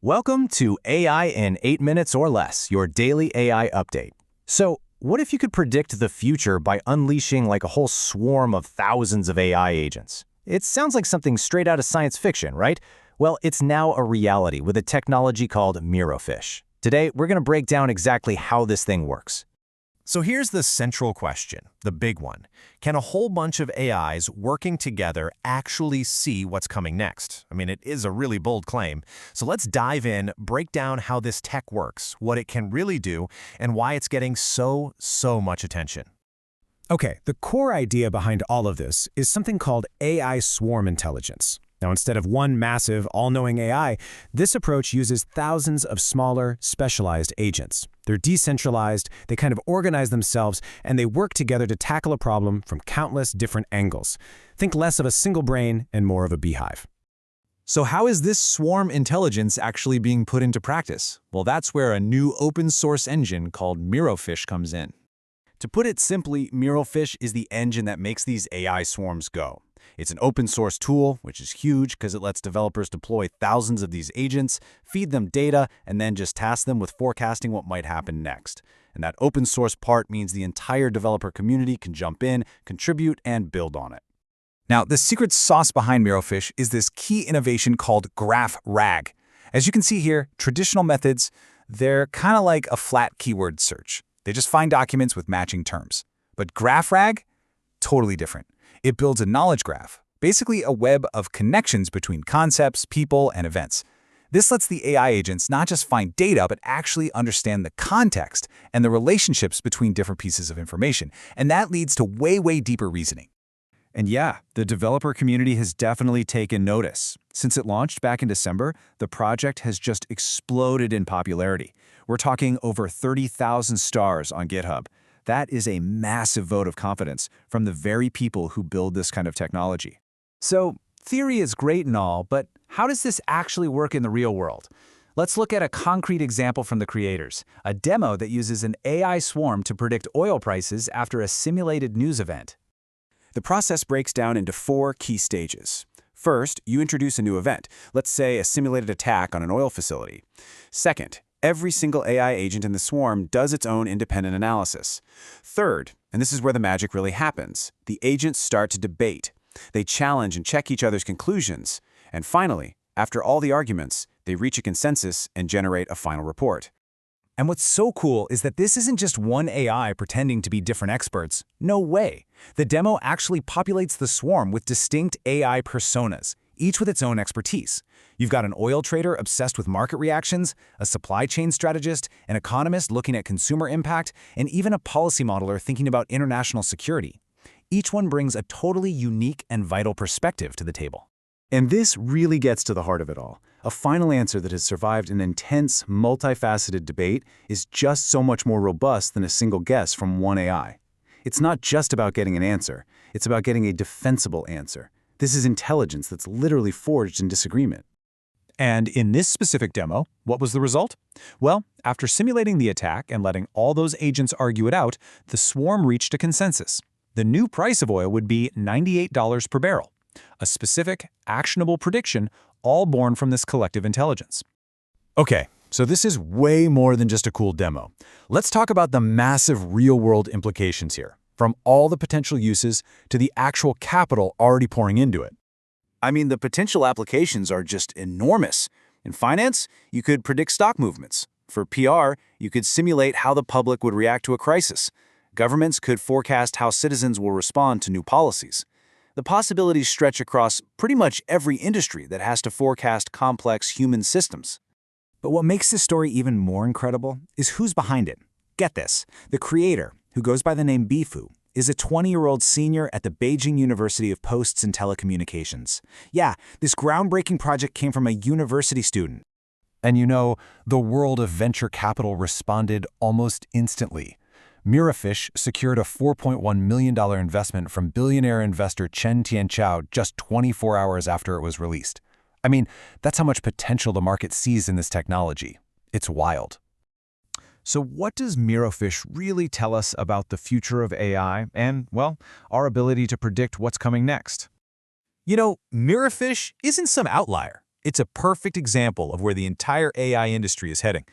Welcome to AI in 8 minutes or less, your daily AI update. So, what if you could predict the future by unleashing like a whole swarm of thousands of AI agents? It sounds like something straight out of science fiction, right? Well, it's now a reality with a technology called Mirofish. Today, we're going to break down exactly how this thing works. So here's the central question, the big one. Can a whole bunch of AIs working together actually see what's coming next? I mean, it is a really bold claim. So let's dive in, break down how this tech works, what it can really do, and why it's getting so much attention. Okay, the core idea behind all of this is something called AI swarm intelligence. Now, instead of one massive, all-knowing AI, this approach uses thousands of smaller, specialized agents. They're decentralized, they kind of organize themselves, and they work together to tackle a problem from countless different angles. Think less of a single brain and more of a beehive. So how is this swarm intelligence actually being put into practice? Well, that's where a new open-source engine called Mirofish comes in. To put it simply, Mirofish is the engine that makes these AI swarms go. It's an open-source tool, which is huge because it lets developers deploy thousands of these agents, feed them data, and then just task them with forecasting what might happen next. And that open-source part means the entire developer community can jump in, contribute, and build on it. Now, the secret sauce behind Mirofish is this key innovation called Graph RAG. As you can see here, traditional methods, they're kind of like a flat keyword search. They just find documents with matching terms. But Graph RAG? Totally different. It builds a knowledge graph, basically a web of connections between concepts, people, and events. This lets the AI agents not just find data, but actually understand the context and the relationships between different pieces of information. And that leads to way deeper reasoning. And yeah, the developer community has definitely taken notice. Since it launched back in December, the project has just exploded in popularity. We're talking over 30,000 stars on GitHub. That is a massive vote of confidence from the very people who build this kind of technology. So, theory is great and all, but how does this actually work in the real world? Let's look at a concrete example from the creators, a demo that uses an AI swarm to predict oil prices after a simulated news event. The process breaks down into 4 key stages. First, you introduce a new event, let's say a simulated attack on an oil facility. Second, every single AI agent in the swarm does its own independent analysis. Third, and this is where the magic really happens, the agents start to debate. They challenge and check each other's conclusions. And finally, after all the arguments, they reach a consensus and generate a final report. And what's so cool is that this isn't just one AI pretending to be different experts. No way. The demo actually populates the swarm with distinct AI personas, each with its own expertise. You've got an oil trader obsessed with market reactions, a supply chain strategist, an economist looking at consumer impact, and even a policy modeler thinking about international security. Each one brings a totally unique and vital perspective to the table. And this really gets to the heart of it all. A final answer that has survived an intense, multifaceted debate is just so much more robust than a single guess from one AI. It's not just about getting an answer, it's about getting a defensible answer. This is intelligence that's literally forged in disagreement. And in this specific demo, what was the result? Well, after simulating the attack and letting all those agents argue it out, the swarm reached a consensus. The new price of oil would be $98 per barrel, a specific, actionable prediction all born from this collective intelligence. Okay, so this is way more than just a cool demo. Let's talk about the massive real-world implications here, from all the potential uses to the actual capital already pouring into it. I mean, the potential applications are just enormous. In finance, you could predict stock movements. For PR, you could simulate how the public would react to a crisis. Governments could forecast how citizens will respond to new policies. The possibilities stretch across pretty much every industry that has to forecast complex human systems. But what makes this story even more incredible is who's behind it. Get this, the creator, who goes by the name Bifu, is a 20-year-old senior at the Beijing University of Posts and Telecommunications. Yeah, this groundbreaking project came from a university student. And you know, the world of venture capital responded almost instantly. Mirofish secured a $4.1 million investment from billionaire investor Chen Tianqiao just 24 hours after it was released. I mean, that's how much potential the market sees in this technology. It's wild. So what does Mirofish really tell us about the future of AI and, well, our ability to predict what's coming next? You know, Mirofish isn't some outlier. It's a perfect example of where the entire AI industry is heading.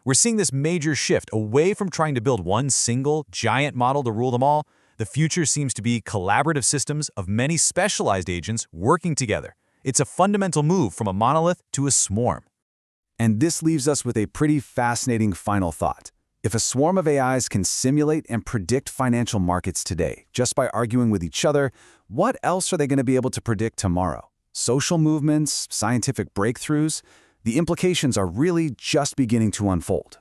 We're seeing this major shift away from trying to build one single, giant model to rule them all. The future seems to be collaborative systems of many specialized agents working together. It's a fundamental move from a monolith to a swarm. And this leaves us with a pretty fascinating final thought. If a swarm of AIs can simulate and predict financial markets today, just by arguing with each other, what else are they going to be able to predict tomorrow? Social movements, scientific breakthroughs? The implications are really just beginning to unfold.